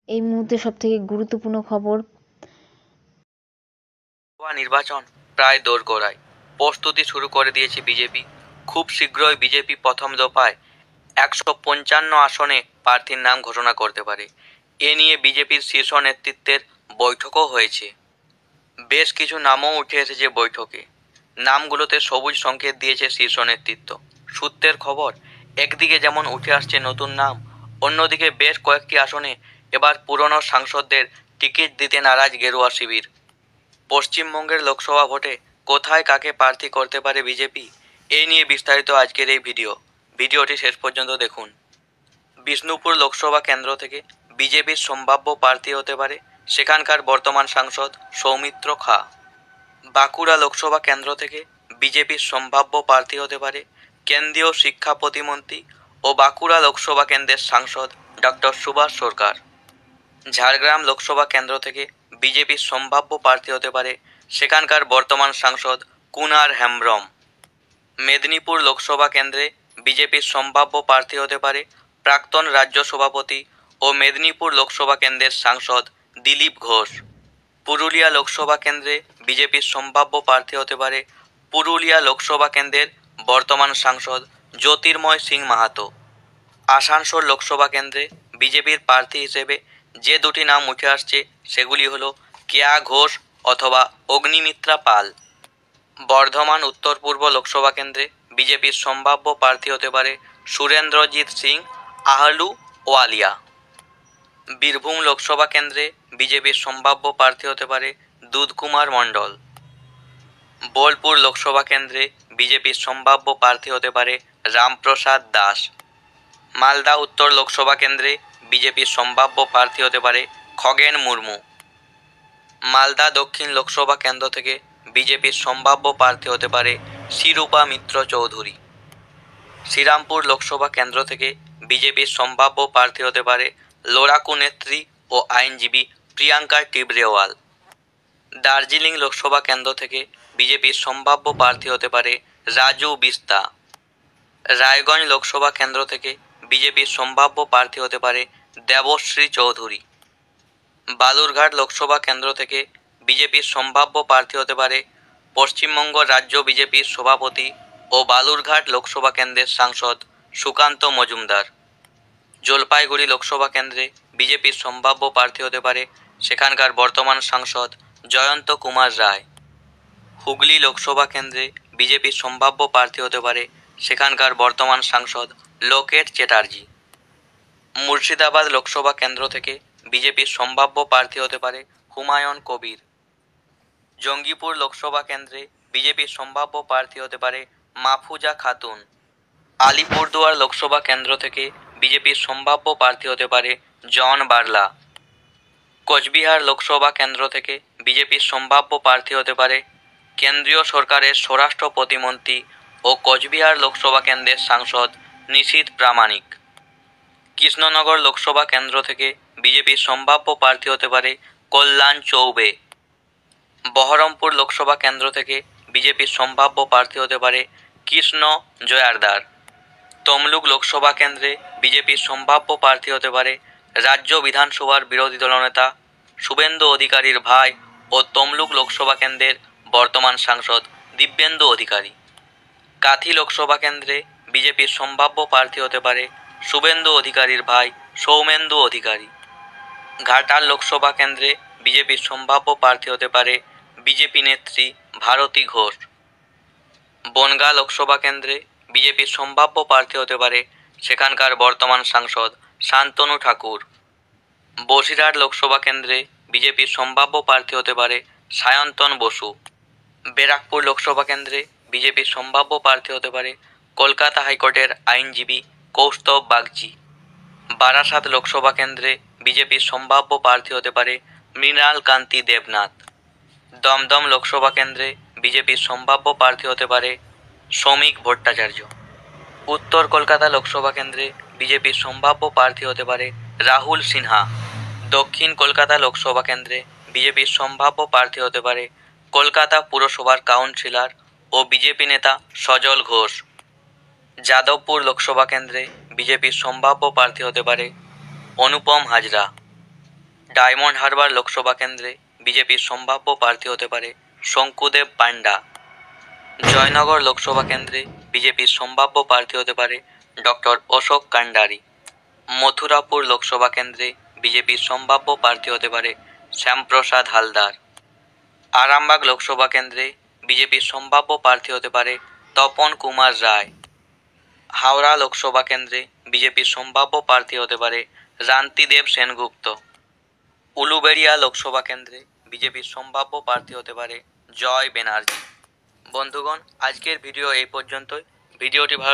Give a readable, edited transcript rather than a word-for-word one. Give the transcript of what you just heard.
এই মুহূর্তে সবথেকে গুরুত্বপূর্ণ খবর। নির্বাচন প্রায় দোরগোড়ায়, প্রস্তুতি শুরু করে দিয়েছে বিজেপি। খুব শীঘ্রই বিজেপি প্রথম দফায় 155 আসনে প্রার্থীর নাম ঘোষণা করতে পারে। এ নিয়ে বিজেপির শীর্ষ নেতৃত্বের বৈঠকও হয়েছে। বেশ কিছু নামও উঠে এসেছে বৈঠকে। নামগুলোতে সবুজ সংকেত দিয়েছে শীর্ষ নেতৃত্ব। সূত্রের খবর, একদিকে যেমন উঠে আসছে নতুন নাম, অন্যদিকে বেশ কয়েকটি আসনে এবার পুরনো সাংসদদের টিকিট দিতে নারাজ গেরুয়া শিবির। পশ্চিমবঙ্গের লোকসভা ভোটে কোথায় কাকে প্রার্থী করতে পারে বিজেপি, এই নিয়ে বিস্তারিত আজকের এই ভিডিওটি শেষ পর্যন্ত দেখুন। বিষ্ণুপুর লোকসভা কেন্দ্র থেকে বিজেপির সম্ভাব্য প্রার্থী হতে পারে সেখানকার বর্তমান সাংসদ সৌমিত্র খাঁ। বাঁকুড়া লোকসভা কেন্দ্র থেকে বিজেপির সম্ভাব্য প্রার্থী হতে পারে কেন্দ্রীয় শিক্ষা প্রতিমন্ত্রী ও বাঁকুড়া লোকসভা কেন্দ্রের সাংসদ ডক্টর সুভাষ সরকার। ঝাড়গ্রাম লোকসভা কেন্দ্র থেকে বিজেপির সম্ভাব্য প্রার্থী হতে পারে সেখানকার বর্তমান সাংসদ কুনার হেমব্রম। মেদিনীপুর লোকসভা কেন্দ্রে বিজেপির সম্ভাব্য প্রার্থী হতে পারে প্রাক্তন রাজ্য সভাপতি ও মেদিনীপুর লোকসভা কেন্দ্রের সাংসদ দিলীপ ঘোষ। পুরুলিয়া লোকসভা কেন্দ্রে বিজেপির সম্ভাব্য প্রার্থী হতে পারে পুরুলিয়া লোকসভা কেন্দ্রের বর্তমান সাংসদ জ্যোতির্ময় সিং মাহাতো। আসানসোল লোকসভা কেন্দ্রে বিজেপির প্রার্থী হিসেবে যে দুটি নাম উঠে আসছে সেগুলি হলো কেয়া ঘোষ অথবা অগ্নিমিত্রা পাল। বর্ধমান উত্তর পূর্ব লোকসভা কেন্দ্রে বিজেপির সম্ভাব্য প্রার্থী হতে পারে সুরেন্দ্রজিৎ সিং আহলুওয়ালিয়া। বীরভূম লোকসভা কেন্দ্রে বিজেপির সম্ভাব্য প্রার্থী হতে পারে দুধকুমার মণ্ডল। বোলপুর লোকসভা কেন্দ্রে বিজেপির সম্ভাব্য প্রার্থী হতে পারে রামপ্রসাদ দাস। মালদা উত্তর লোকসভা কেন্দ্রে বিজেপির সম্ভাব্য প্রার্থী হতে পারে খগেন মুর্মু। মালদা দক্ষিণ লোকসভা কেন্দ্র থেকে বিজেপির সম্ভাব্য প্রার্থী হতে পারে শিরূপা মিত্র চৌধুরী। শ্রীরামপুর লোকসভা কেন্দ্র থেকে বিজেপির সম্ভাব্য প্রার্থী হতে পারে লড়াকু নেত্রী ও আইনজীবী প্রিয়াঙ্কা টিবরেওয়াল। দার্জিলিং লোকসভা কেন্দ্র থেকে বিজেপির সম্ভাব্য প্রার্থী হতে পারে রাজু বিস্তা। রায়গঞ্জ লোকসভা কেন্দ্র থেকে বিজেপির সম্ভাব্য প্রার্থী হতে পারে দেবশ্রী চৌধুরী। বালুরঘাট লোকসভা কেন্দ্র থেকে বিজেপির সম্ভাব্য প্রার্থী হতে পারে পশ্চিমবঙ্গ রাজ্য বিজেপির সভাপতি ও বালুরঘাট লোকসভা কেন্দ্রের সাংসদ সুকান্ত মজুমদার। জলপাইগুড়ি লোকসভা কেন্দ্রে বিজেপির সম্ভাব্য প্রার্থী হতে পারে সেখানকার বর্তমান সাংসদ জয়ন্ত কুমার রায়। হুগলি লোকসভা কেন্দ্রে বিজেপির সম্ভাব্য প্রার্থী হতে পারে সেখানকার বর্তমান সাংসদ লোকেট চ্যাটার্জি। মুর্শিদাবাদ লোকসভা কেন্দ্র থেকে বিজেপির সম্ভাব্য প্রার্থী হতে পারে হুমায়ুন কবির। জঙ্গিপুর লোকসভা কেন্দ্রে বিজেপির সম্ভাব্য প্রার্থী হতে পারে মাফুজা খাতুন। আলিপুরদুয়ার লোকসভা কেন্দ্র থেকে বিজেপির সম্ভাব্য প্রার্থী হতে পারে জন বার্লা। কোচবিহার লোকসভা কেন্দ্র থেকে বিজেপির সম্ভাব্য প্রার্থী হতে পারে কেন্দ্রীয় সরকারের স্বরাষ্ট্র প্রতিমন্ত্রী ও কোচবিহার লোকসভা কেন্দ্রের সাংসদ নিশীথ প্রামাণিক। কৃষ্ণনগর লোকসভা কেন্দ্র থেকে বিজেপির সম্ভাব্য প্রার্থী হতে পারে কল্যাণ চৌবে। বহরমপুর লোকসভা কেন্দ্র থেকে বিজেপির সম্ভাব্য প্রার্থী হতে পারে কৃষ্ণ জয়ারদার। তমলুক লোকসভা কেন্দ্রে বিজেপির সম্ভাব্য প্রার্থী হতে পারে রাজ্য বিধানসভার বিরোধী দলনেতা শুভেন্দু অধিকারীর ভাই ও তমলুক লোকসভা কেন্দ্রের বর্তমান সাংসদ দিব্যেন্দু অধিকারী। কাথি লোকসভা কেন্দ্রে বিজেপির সম্ভাব্য প্রার্থী হতে পারে শুভেন্দু অধিকারীর ভাই সৌমেন্দু অধিকারী। ঘাটাল লোকসভা কেন্দ্রে বিজেপির সম্ভাব্য প্রার্থী হতে পারে বিজেপি নেত্রী ভারতী ঘোষ। বনগাঁ লোকসভা কেন্দ্রে বিজেপির সম্ভাব্য প্রার্থী হতে পারে সেখানকার বর্তমান সাংসদ শান্তনু ঠাকুর। বসিরহাট লোকসভা কেন্দ্রে বিজেপির সম্ভাব্য প্রার্থী হতে পারে সায়ন্তন বসু। ব্যারাকপুর লোকসভা কেন্দ্রে বিজেপির সম্ভাব্য প্রার্থী হতে পারে কলকাতা হাইকোর্টের আইনজীবী কৌস্তব বাগচি। বারাসাত লোকসভা কেন্দ্রে বিজেপির সম্ভাব্য প্রার্থী হতে পারে মৃণাল কান্তি দেবনাথ। দমদম লোকসভা কেন্দ্রে বিজেপির সম্ভাব্য প্রার্থী হতে পারে শ্রমিক ভট্টাচার্য। উত্তর কলকাতা লোকসভা কেন্দ্রে বিজেপির সম্ভাব্য প্রার্থী হতে পারে রাহুল সিনহা। দক্ষিণ কলকাতা লোকসভা কেন্দ্রে বিজেপির সম্ভাব্য প্রার্থী হতে পারে কলকাতা পুরসভার কাউন্সিলর ও বিজেপি নেতা সজল ঘোষ। যাদবপুর লোকসভা কেন্দ্রে বিজেপির সম্ভাব্য প্রার্থী হতে পারে অনুপম হাজরা। ডায়মন্ড হারবার লোকসভা কেন্দ্রে বিজেপির সম্ভাব্য প্রার্থী হতে পারে শঙ্কুদেব পান্ডা। জয়নগর লোকসভা কেন্দ্রে বিজেপির সম্ভাব্য প্রার্থী হতে পারে ডক্টর অশোক কান্ডারি। মথুরাপুর লোকসভা কেন্দ্রে বিজেপির সম্ভাব্য প্রার্থী হতে পারে শ্যামপ্রসাদ হালদার। আরামবাগ লোকসভা কেন্দ্রে বিজেপির সম্ভাব্য প্রার্থী হতে পারে তপন কুমার রায়। হাওড়া লোকসভা কেন্দ্রে বিজেপির সম্ভাব্য প্রার্থী হতে পারে রান্তিদেব সেনগুপ্ত। উলুবেড়িয়া লোকসভা কেন্দ্রে বিজেপির সম্ভাব্য প্রার্থী হতে পারে জয় ব্যানার্জি। বন্ধুগণ, আজকের ভিডিও এই পর্যন্তই। ভিডিওটি ভালো